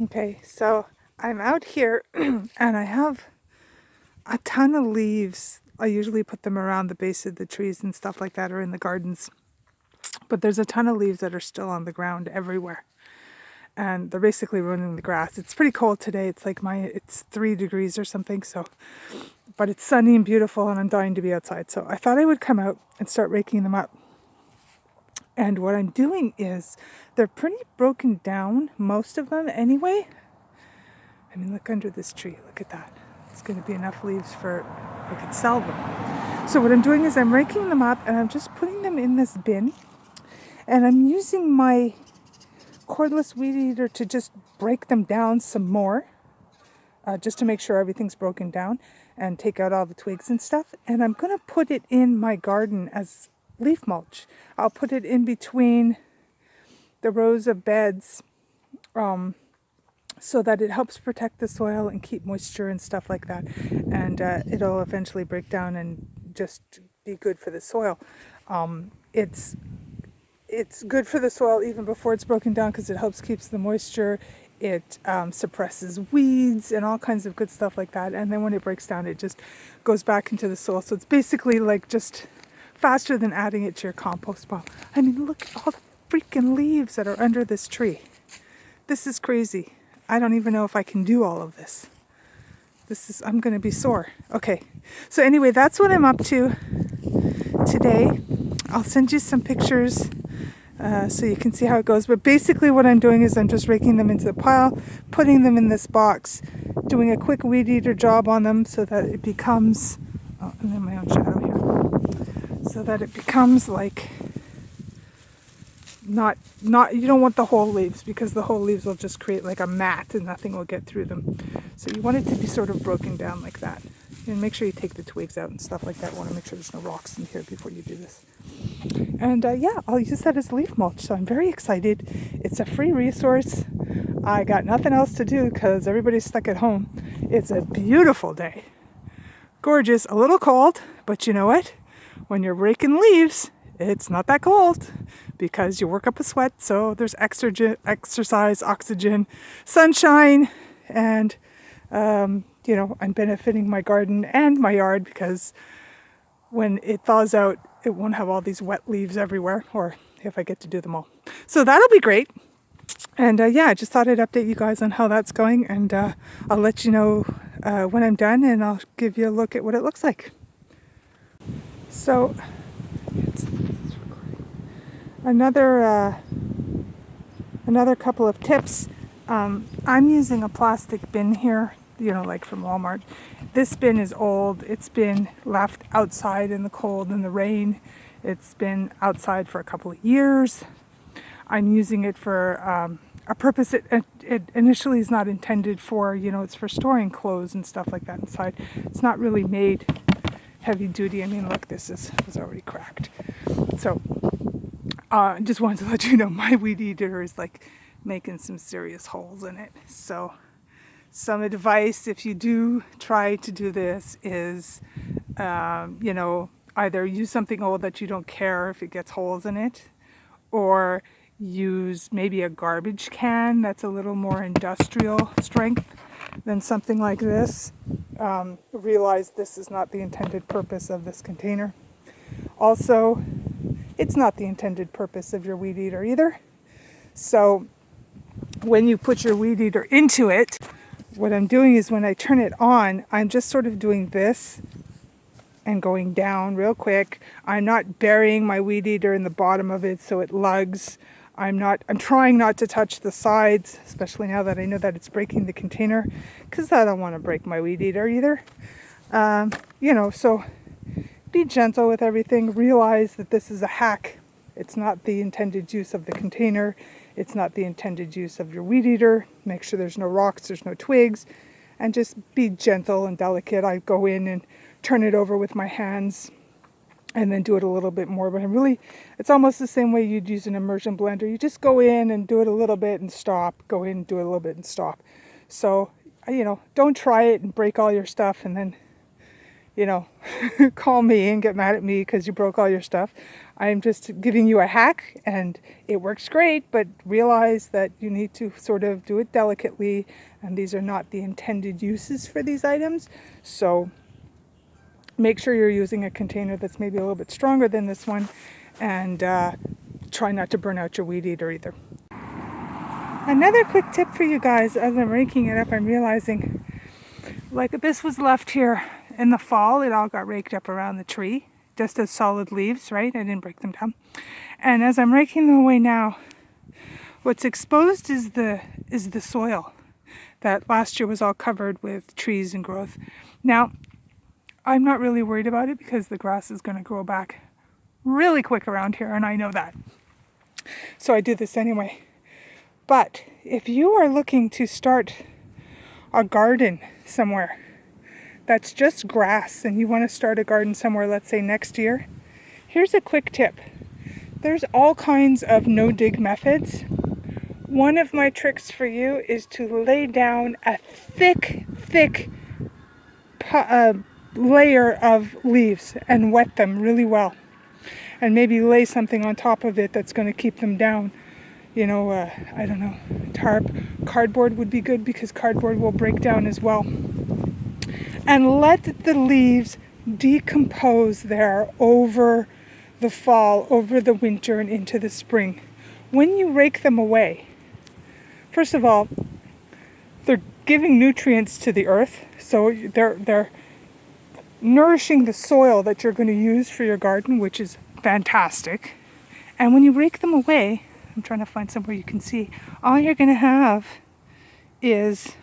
Okay, so I'm out here and I have a ton of leaves. I usually put them around the base of the trees and stuff like that or in the gardens. But there's a ton of leaves that are still on the ground everywhere. And they're basically ruining the grass. It's pretty cold today. It's like it's 3 degrees or something. So, but it's sunny and beautiful and I'm dying to be outside. So I thought I would come out and start raking them up. And what I'm doing is they're pretty broken down, most of them anyway. I mean, look under this tree. Look at that. It's going to be enough leaves for I could sell them. So what I'm doing is I'm raking them up and I'm just putting them in this bin. And I'm using my cordless weed eater to just break them down some more, just to make sure everything's broken down and take out all the twigs and stuff. And I'm going to put it in my garden as leaf mulch. I'll put it in between the rows of beds, so that it helps protect the soil and keep moisture and stuff like that. And it'll eventually break down and just be good for the soil. It's good for the soil even before it's broken down because it helps keeps the moisture. It suppresses weeds and all kinds of good stuff like that. And then when it breaks down, it just goes back into the soil. So it's basically like just faster than adding it to your compost pile. I mean, look at all the freaking leaves that are under this tree. This is crazy. I don't even know if I can do all of this. I'm going to be sore. Okay. So anyway, that's what I'm up to today. I'll send you some pictures so you can see how it goes. But basically what I'm doing is I'm just raking them into the pile, putting them in this box, doing a quick weed eater job on them so that it becomes, oh, I'm in my own shadow here, so that it becomes like, not you don't want the whole leaves because the whole leaves will just create like a mat and nothing will get through them. So you want it to be sort of broken down like that. And make sure you take the twigs out and stuff like that. You want to make sure there's no rocks in here before you do this. And yeah, I'll use that as leaf mulch. So I'm very excited. It's a free resource. I got nothing else to do because everybody's stuck at home. It's a beautiful day. Gorgeous, a little cold, but you know what? When you're raking leaves, it's not that cold because you work up a sweat. So there's exercise, oxygen, sunshine, and I'm benefiting my garden and my yard because when it thaws out, it won't have all these wet leaves everywhere, or if I get to do them all. So that'll be great. And yeah, I just thought I'd update you guys on how that's going, and I'll let you know when I'm done, and I'll give you a look at what it looks like. So another couple of tips. I'm using a plastic bin here, like from Walmart. This bin is old. It's been left outside in the cold and the rain. It's been outside for a couple of years. I'm using it for a purpose it initially is not intended for. It's for storing clothes and stuff like that inside. It's not really made heavy duty. I mean, look, this is already cracked. So just wanted to let you know my weed eater is like making some serious holes in it. So some advice if you do try to do this is, either use something old that you don't care if it gets holes in it, or use maybe a garbage can that's a little more industrial strength than something like this. Realize this is not the intended purpose of this container. Also, it's not the intended purpose of your weed eater either. So when you put your weed eater into it, what I'm doing is when I turn it on, I'm just sort of doing this and going down real quick. I'm not burying my weed eater in the bottom of it so it lugs. I'm trying not to touch the sides, especially now that I know that it's breaking the container, because I don't want to break my weed eater either. So be gentle with everything. Realize that this is a hack. It's not the intended use of the container. It's not the intended use of your weed eater. Make sure there's no rocks, there's no twigs, and just be gentle and delicate. I go in and turn it over with my hands and then do it a little bit more. But it's almost the same way you'd use an immersion blender. You just go in and do it a little bit and stop. Go in and do it a little bit and stop. So, don't try it and break all your stuff and then you know, call me and get mad at me because you broke all your stuff. I'm just giving you a hack, and it works great, but realize that you need to sort of do it delicately, and these are not the intended uses for these items. So make sure you're using a container that's maybe a little bit stronger than this one, and try not to burn out your weed eater either. Another quick tip for you guys, as I'm raking it up, I'm realizing, like, this was left here in the fall, it all got raked up around the tree, just as solid leaves, right? I didn't break them down. And as I'm raking them away now, what's exposed is the soil that last year was all covered with trees and growth. Now, I'm not really worried about it because the grass is going to grow back really quick around here, and I know that. So I do this anyway. But if you are looking to start a garden somewhere that's just grass, and you want to start a garden somewhere, let's say next year, here's a quick tip. There's all kinds of no-dig methods. One of my tricks for you is to lay down a thick layer of leaves and wet them really well. And maybe lay something on top of it that's going to keep them down. You know, I don't know, tarp, cardboard would be good because cardboard will break down as well. And let the leaves decompose there over the fall, over the winter, and into the spring. When you rake them away, first of all, they're giving nutrients to the earth, so they're nourishing the soil that you're going to use for your garden, which is fantastic. And when you rake them away, I'm trying to find somewhere you can see, all you're going to have is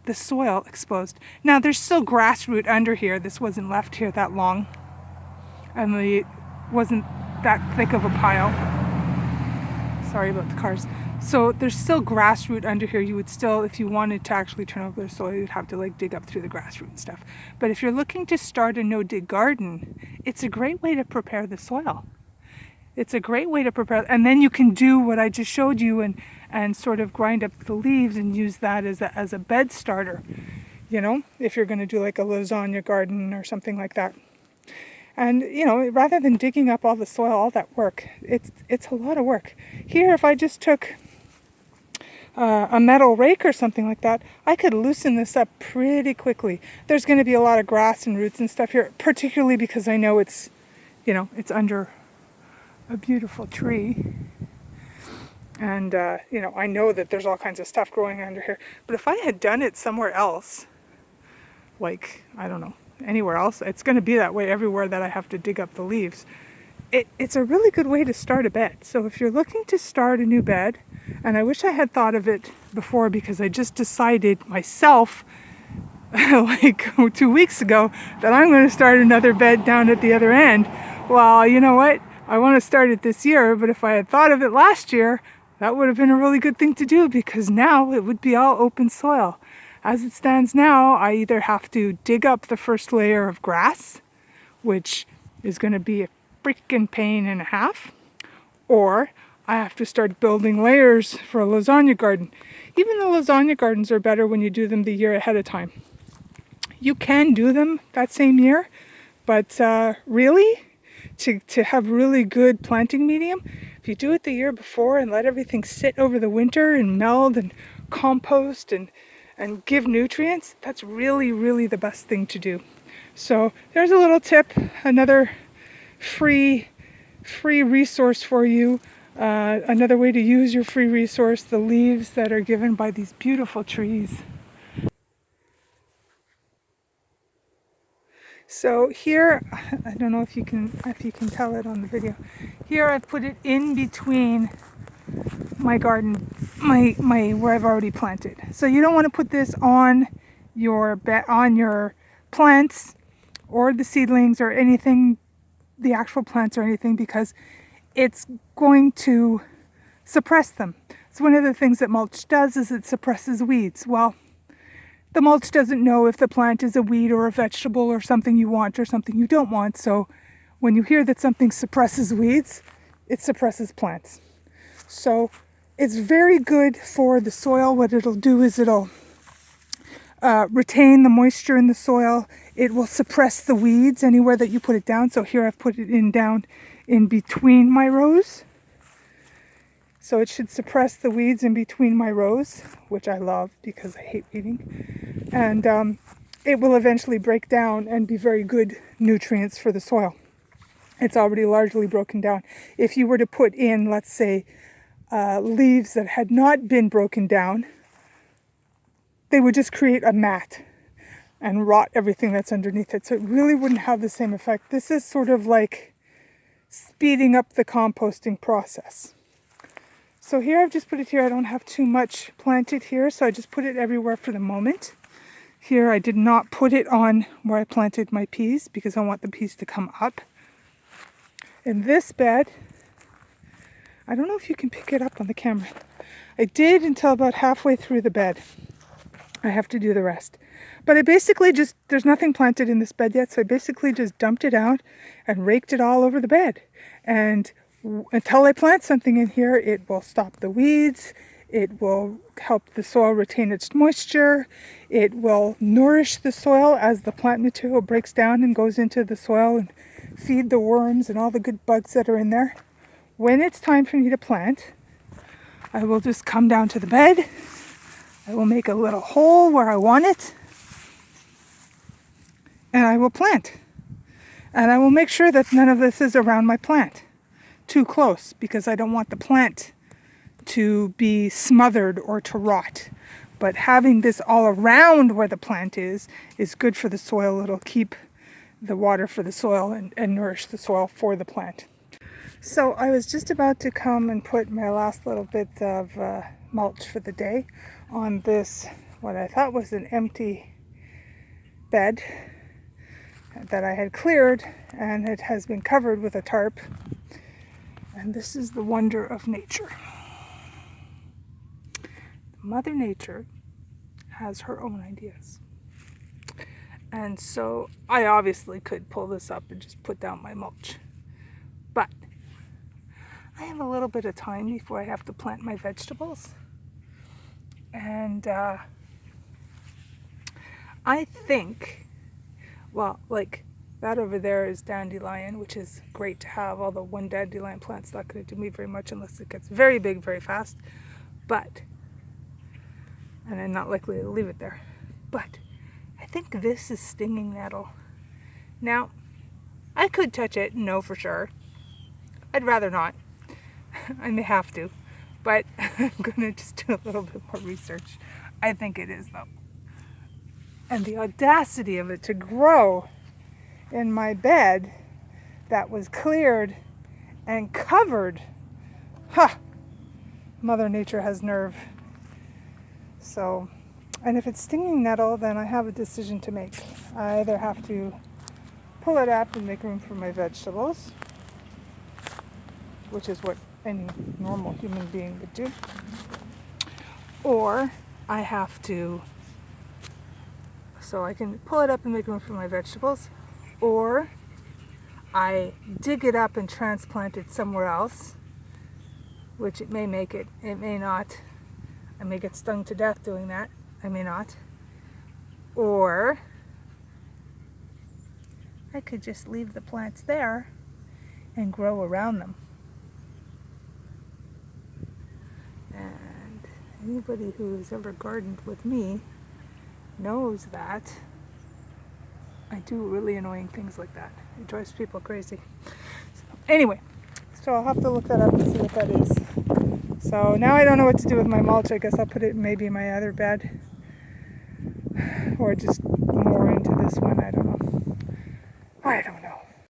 the soil exposed. Now, there's still grass root under here. This wasn't left here that long, and it wasn't that thick of a pile. Sorry about the cars. So there's still grass root under here. You would still, if you wanted to actually turn over the soil, you'd have to like dig up through the grass root and stuff. But if you're looking to start a no-dig garden, it's a great way to prepare the soil. It's a great way to prepare, and then you can do what I just showed you and sort of grind up the leaves and use that as a bed starter, you know, if you're going to do like a lasagna garden or something like that. And, you know, rather than digging up all the soil, all that work, it's a lot of work. Here, if I just took a metal rake or something like that, I could loosen this up pretty quickly. There's going to be a lot of grass and roots and stuff here, particularly because I know it's, you know, it's under a beautiful tree, and you know, I know that there's all kinds of stuff growing under here. But if I had done it somewhere else, like, I don't know, anywhere else, it's going to be that way everywhere that I have to dig up the leaves. It's a really good way to start a bed. So if you're looking to start a new bed, and I wish I had thought of it before, because I just decided myself like 2 weeks ago that I'm going to start another bed down at the other end. Well, you know what? I want to start it this year, but if I had thought of it last year, that would have been a really good thing to do, because now it would be all open soil. As it stands now, I either have to dig up the first layer of grass, which is going to be a freaking pain and a half, or I have to start building layers for a lasagna garden. Even the lasagna gardens are better when you do them the year ahead of time. You can do them that same year, but really, to have really good planting medium, if you do it the year before and let everything sit over the winter and meld and compost and give nutrients, that's really the best thing to do. So there's a little tip, another free resource for you, another way to use your free resource, the leaves that are given by these beautiful trees. So here, I don't know if you can tell it on the video. Here I've put it in between my garden, my where I've already planted. So you don't want to put this on your plants or the seedlings or anything, the actual plants or anything, because it's going to suppress them. So one of the things that mulch does is it suppresses weeds. Well, the mulch doesn't know if the plant is a weed or a vegetable or something you want or something you don't want. So when you hear that something suppresses weeds, it suppresses plants. So it's very good for the soil. What it'll do is it'll retain the moisture in the soil. It will suppress the weeds anywhere that you put it down. So here I've put it down in between my rows. So it should suppress the weeds in between my rows, which I love because I hate weeding. And it will eventually break down and be very good nutrients for the soil. It's already largely broken down. If you were to put in, let's say, leaves that had not been broken down, they would just create a mat and rot everything that's underneath it. So it really wouldn't have the same effect. This is sort of like speeding up the composting process. So here I've just put it here. I don't have too much planted here, so I just put it everywhere for the moment. Here I did not put it on where I planted my peas because I want the peas to come up. In this bed, I don't know if you can pick it up on the camera. I did until about halfway through the bed. I have to do the rest. But I basically just, there's nothing planted in this bed yet, so I basically just dumped it out and raked it all over the bed. And until I plant something in here, it will stop the weeds, it will help the soil retain its moisture, it will nourish the soil as the plant material breaks down and goes into the soil and feed the worms and all the good bugs that are in there. When it's time for me to plant, I will just come down to the bed, I will make a little hole where I want it, and I will plant. And I will make sure that none of this is around my plant too close, because I don't want the plant to be smothered or to rot. But having this all around where the plant is good for the soil. It'll keep the water for the soil and nourish the soil for the plant. So I was just about to come and put my last little bit of mulch for the day on this, what I thought was an empty bed that I had cleared, and it has been covered with a tarp. And this is the wonder of nature. Mother Nature has her own ideas. And so I obviously could pull this up and just put down my mulch. But I have a little bit of time before I have to plant my vegetables. And I think, well, like that over there is dandelion, which is great to have, although one dandelion plant's not going to do me very much unless it gets very big very fast. But, and I'm not likely to leave it there. But I think this is stinging nettle. Now, I could touch it and know for sure. I'd rather not. I may have to, but I'm going to just do a little bit more research. I think it is, though. And the audacity of it to grow in my bed that was cleared and covered. Ha! Mother Nature has nerve. So, and if it's stinging nettle, then I have a decision to make. I either have to pull it up and make room for my vegetables, which is what any normal human being would do, or I have to, so I can pull it up and make room for my vegetables, or I dig it up and transplant it somewhere else, which it may make it, it may not. I may get stung to death doing that. I may not. Or I could just leave the plants there and grow around them. And anybody who has ever gardened with me knows that I do really annoying things like that. It drives people crazy. So, anyway, so I'll have to look that up and see what that is. So now I don't know what to do with my mulch. I guess I'll put it maybe in my other bed, or just more into this one. I don't know.